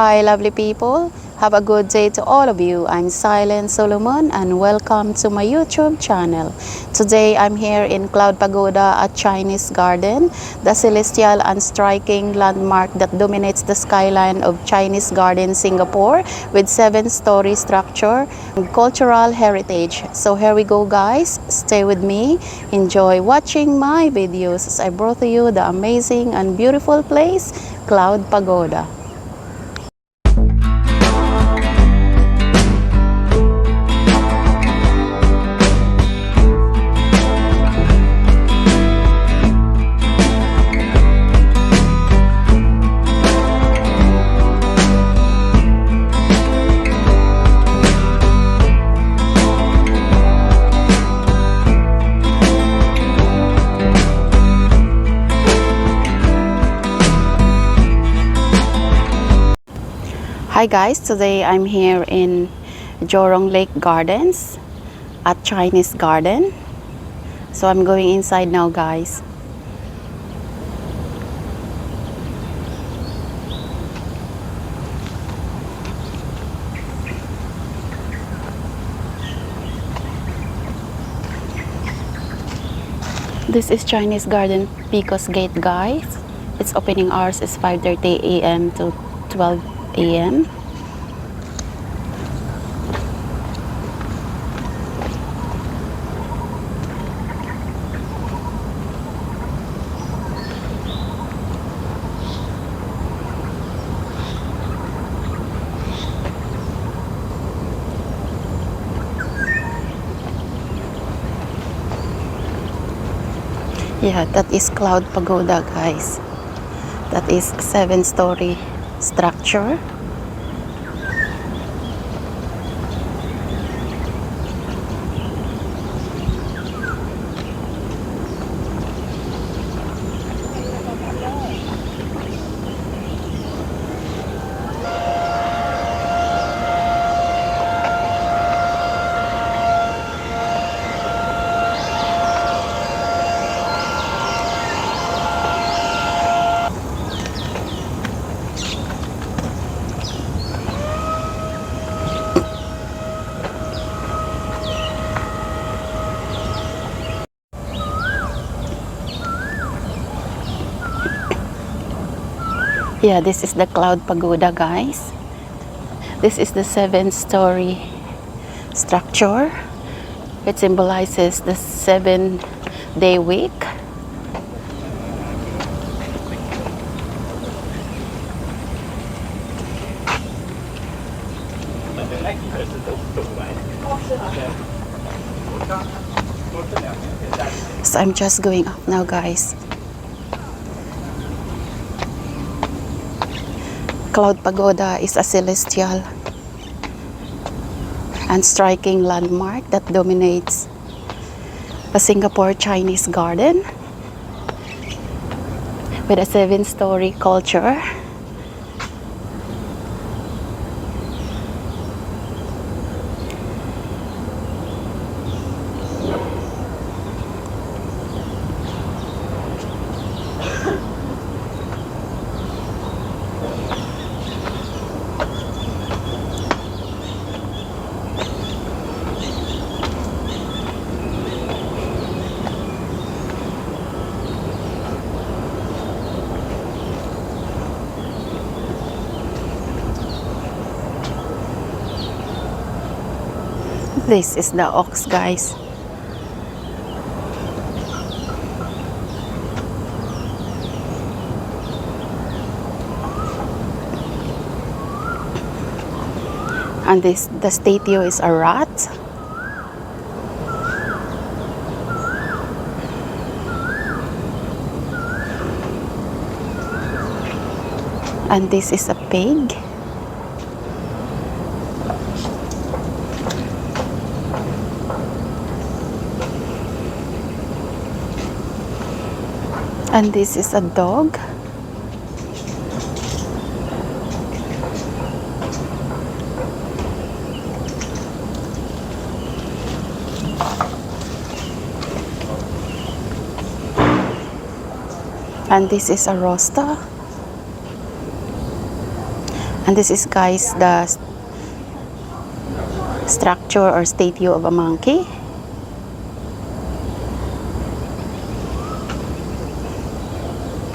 Hi lovely people, have a good day to all of you. I'm Silent Solomon and welcome to my YouTube channel. Today I'm here in Cloud Pagoda at Chinese Garden, the celestial and striking landmark that dominates the skyline of Chinese Garden, Singapore, with 7-story structure and cultural heritage. So here we go guys, stay with me, enjoy watching my videos as I brought to you the amazing and beautiful place, Cloud Pagoda. Hi guys, today I'm here in Juronglakegardens at Chinese Garden. So I'm going inside now guys. This is Chinese Garden Picos Gate guys. Its opening hours is 5:30 a.m. to 12 a.m. Yeah, that is Cloud Pagoda guys. That is a 7-story structure. Yeah, this is the Cloud Pagoda guys. This is the 7-story structure. It symbolizes the 7-day week. So I'm just going up now guys. Cloud Pagoda is a celestial and striking landmark that dominates the Singapore Chinese Garden with a 7-story culture. This is the ox guys. And the statue is a rat. And this is a pig. And this is a dog. And this is a rosta. And this is, guys, the structure or statue of a monkey.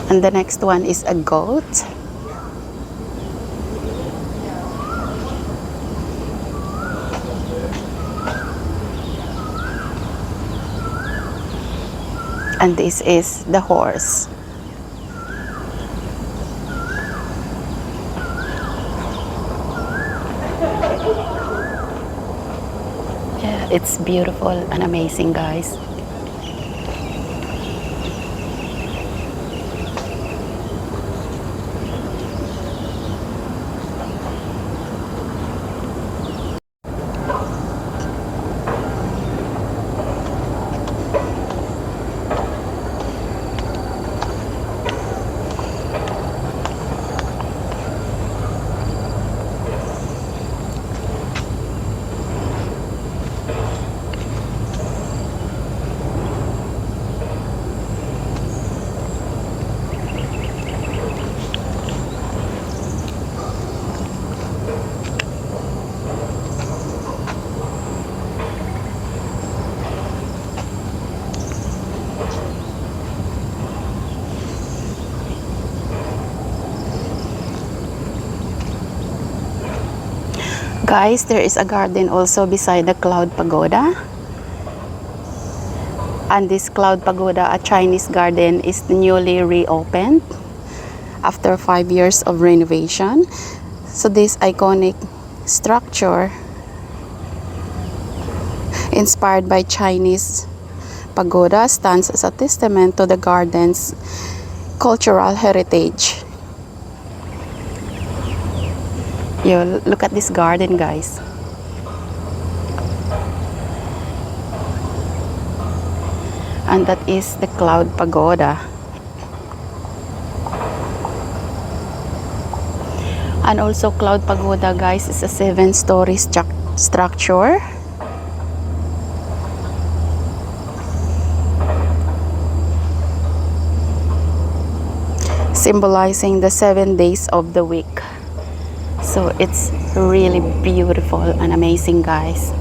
And the next one is a goat. And this is the horse. Yeah, it's beautiful and amazing, guys. Guys, there is a garden also beside the Cloud Pagoda. And this Cloud Pagoda, a Chinese garden, is newly reopened after 5 years of renovation. So this iconic structure, inspired by Chinese pagoda, stands as a testament to the garden's cultural heritage. You look at this garden, guys. And that is the Cloud Pagoda. And also Cloud Pagoda, guys, is a 7-story structure. Symbolizing the 7 days of the week. So it's really beautiful and amazing, guys.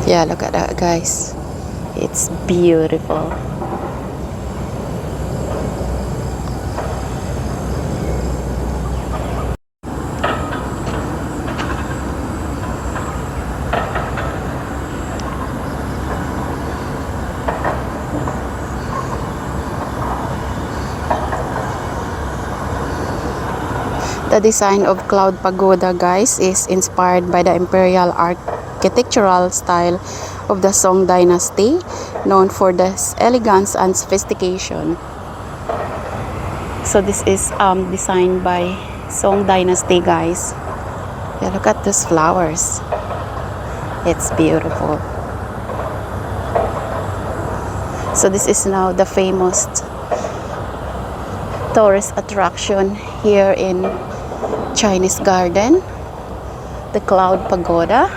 Yeah, look at that, guys. It's beautiful. The design of Cloud Pagoda, guys, is inspired by the Imperial architectural style of the Song Dynasty, known for the elegance and sophistication. So this is designed by Song Dynasty, guys. Yeah, look at those flowers. It's beautiful. So this is now the famous tourist attraction here in Chinese Garden, the Cloud Pagoda.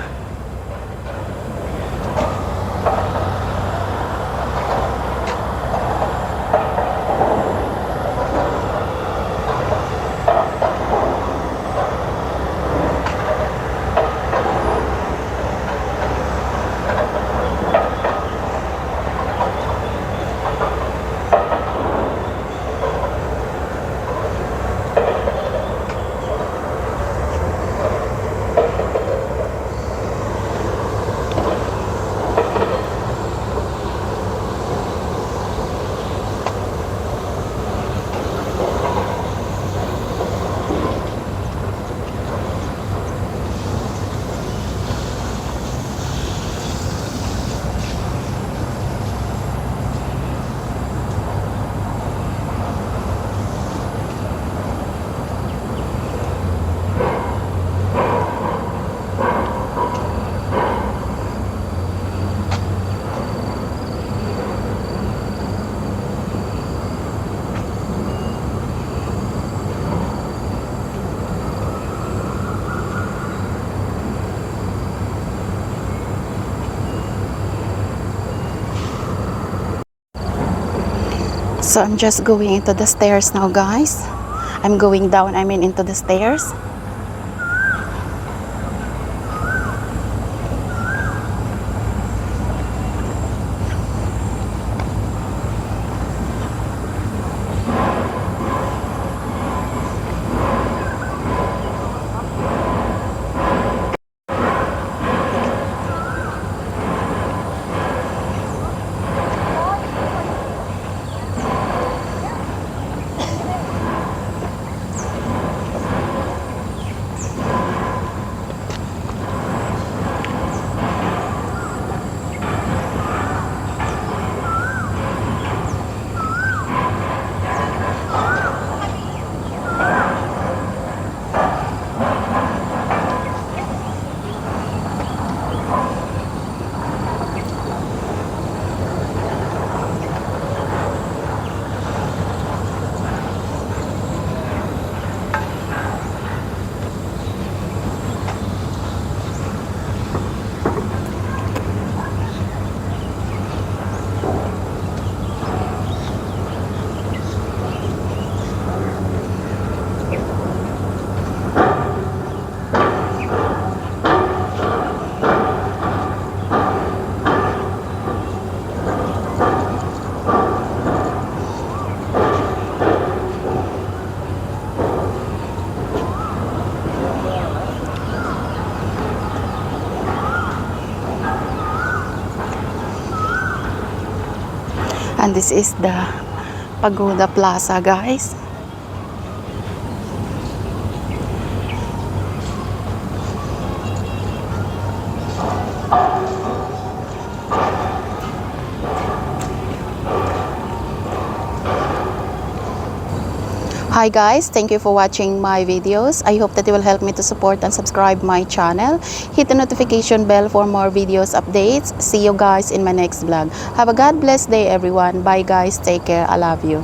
So I'm just going into the stairs now, guys. I'm going down, into the stairs. And this is the Pagoda Plaza, guys. Hi guys, thank you for watching my videos. I hope that you will help me to support and subscribe my channel. Hit the notification bell for more videos updates. See you guys in my next vlog. Have a God bless day everyone. Bye guys, take care. I love you.